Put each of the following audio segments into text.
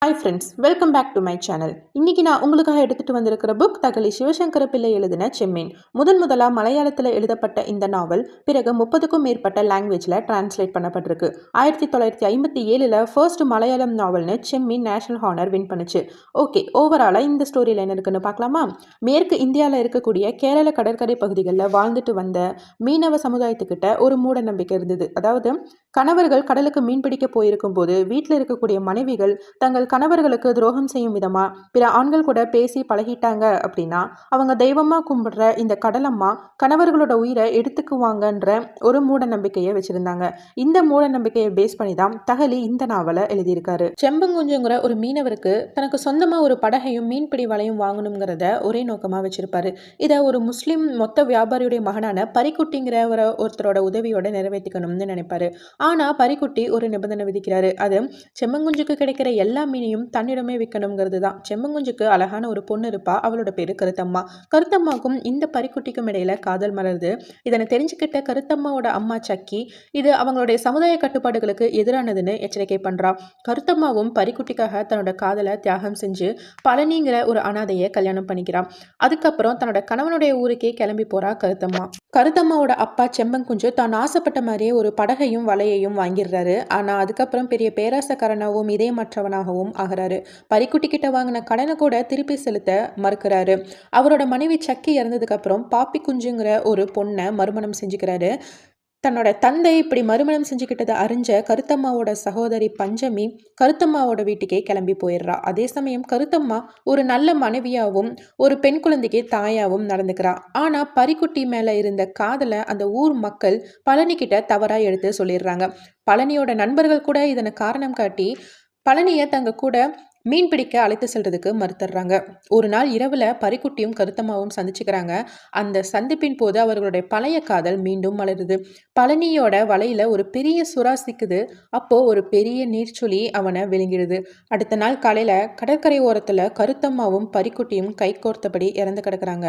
Hi friends, welcome back to my channel. இன்னைக்கு நான் உங்களுக்காக எடுத்துட்டு வந்திருக்கிற புக் தகழி சிவசங்கர பிள்ளை எழுதின செம்மீன். முதலாக மலையாளத்தில் எழுதப்பட்ட இந்த நாவல் பிறகு 30க்கும் மேற்பட்ட லாங்குவேஜில் டிரான்ஸ்லேட் பண்ணப்பட்டிருக்கு. 1957 ஃபர்ஸ்ட் மலையாளம் நாவல்னு செம்மீன் நேஷனல் ஹானர் வின் பண்ணுச்சு. ஓகே, ஓவராலாக இந்த ஸ்டோரியில் என்ன இருக்குன்னு பார்க்கலாமா? மேற்கு இந்தியாவில் இருக்கக்கூடிய கேரள கடற்கரை பகுதிகளில் வாழ்ந்துட்டு வந்த மீனவ சமுதாயத்துக்கிட்ட ஒரு மூட நம்பிக்கை இருந்தது. அதாவது கணவர்கள் கடலுக்கு மீன்பிடிக்க போயிருக்கும் போது வீட்டில் இருக்கக்கூடிய மனைவிகள் தங்கள் கணவர்களுக்கு துரோகம் செய்யும் விதமா பிற ஆண்கள் கூட பேசி பழகிட்டாங்க அப்படின்னா அவங்க தெய்வமா கும்பிடுற இந்த கடலம்மா கணவர்களோட உயிரை எடுத்துக்குவாங்கன்ற ஒரு மூட நம்பிக்கையை வச்சிருந்தாங்க. இந்த மூட நம்பிக்கையை பேஸ் பண்ணி தான் தகழி இந்த நாவலை எழுதியிருக்காரு. செம்பங்குஞ்சுங்கிற ஒரு மீனவருக்கு தனக்கு சொந்தமா ஒரு படகையும் மீன்பிடி வலையும் வாங்கணுங்கிறத ஒரே நோக்கமா வச்சிருப்பாரு. இதை ஒரு முஸ்லிம் மொத்த வியாபாரியுடைய மகனான பரிக்குட்டிங்கிற ஒருத்தரோட உதவியோட நிறைவேற்றிக்கணும்னு நினைப்பாரு. ஆனா பரிக்குட்டி ஒரு நிபந்தனை விதிக்கிறாரு. அது செம்மங்குஞ்சுக்கு கிடைக்கிற எல்லா மீனையும் தன்னிடமே விற்கணுங்கிறது தான். செம்மங்குஞ்சுக்கு அழகான ஒரு பொண்ணு இருப்பா. அவளோட பேரு கருத்தம்மா. கருத்தம்மாவுக்கும் இந்த பரிக்குட்டிக்கும் இடையில காதல் மலருது. இதனை தெரிஞ்சுக்கிட்ட கருத்தம்மாவோட அம்மா சக்கி இது அவங்களுடைய சமுதாய கட்டுப்பாடுகளுக்கு எதிரானதுன்னு எச்சரிக்கை பண்றா. கருத்தம்மாவும் பரிக்குட்டிக்காக தன்னோட காதலை தியாகம் செஞ்சு பழனிங்கிற ஒரு அனாதையை கல்யாணம் பண்ணிக்கிறான். அதுக்கப்புறம் தன்னோட கணவனுடைய ஊருக்கே கிளம்பி போறா கருத்தம்மா. கருத்தம்மாவோட அப்பா செம்பங்குஞ்சு தான் ஆசைப்பட்ட மாதிரியே ஒரு படகையும் வலையையும் வாங்கிடுறாரு. ஆனா அதுக்கப்புறம் பெரிய பேராசக்காரனாகவும் இதயமற்றவனாகவும் ஆகிறாரு. பரிக்குட்டி கிட்ட வாங்கின கடனை கூட திருப்பி செலுத்த மறுக்கிறாரு. அவரோட மனைவி சக்கி இறந்ததுக்கு அப்புறம் பாப்பி குஞ்சுங்கிற ஒரு பொண்ணை மறுமணம் செஞ்சுக்கிறாரு. தன்னோட தந்தை இப்படி மறுமணம் செஞ்சுக்கிட்டதை அறிஞ்ச கருத்தம்மாவோட சகோதரி பஞ்சமி கருத்தம்மாவோட வீட்டுக்கே கிளம்பி போயிடுறா. அதே சமயம் கருத்தம்மா ஒரு நல்ல மனைவியாகவும் ஒரு பெண் குழந்தைக்கு தாயாகவும் நடந்துக்கிறா. ஆனா பரிக்குட்டி மேல இருந்த காதலை அந்த ஊர் மக்கள் பழனி கிட்ட தவறா எடுத்து சொல்லிடுறாங்க. பழனியோட நண்பர்கள் கூட இதனை காரணம் காட்டி பழனியை தங்க கூட மீன் பிடிக்க அழைத்து செல்றதுக்கு மறுத்துடுறாங்க. ஒரு நாள் இரவுல பரிக்குட்டியும் கருத்தம்மாவும் சந்திச்சுக்கிறாங்க. அந்த சந்திப்பின் போது அவர்களுடைய பழைய காதல் மீண்டும் மலருது. பழனியோட வலையில ஒரு பெரிய சுறா சிக்குது. அப்போ ஒரு பெரிய நீர்ச்சுழி அவனை விழுங்கிடுது. அடுத்த நாள் காலையில கடற்கரை ஓரத்துல கருத்தம்மாவும் பரிக்குட்டியும் கைகோர்த்தபடி இறந்து கிடக்குறாங்க.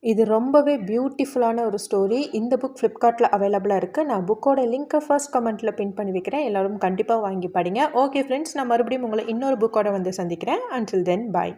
இது ரொம்பவே பியூட்டிஃபுல்லான ஒரு ஸ்டோரி. இந்த புக் ஃப்ளிப்கார்ட்டில் அவைலபிளாக இருக்குது. நான் புக்கோட லிங்க்கை ஃபர்ஸ்ட் கமெண்ட்டில் பின் பண்ணி வைக்கிறேன். எல்லோரும் கண்டிப்பாக வாங்கி படிங்க. ஓகே ஃப்ரெண்ட்ஸ், நான் மறுபடியும் உங்களை இன்னொரு புக்கோட வந்து சந்திக்கிறேன். அன்டில் தென் பாய்.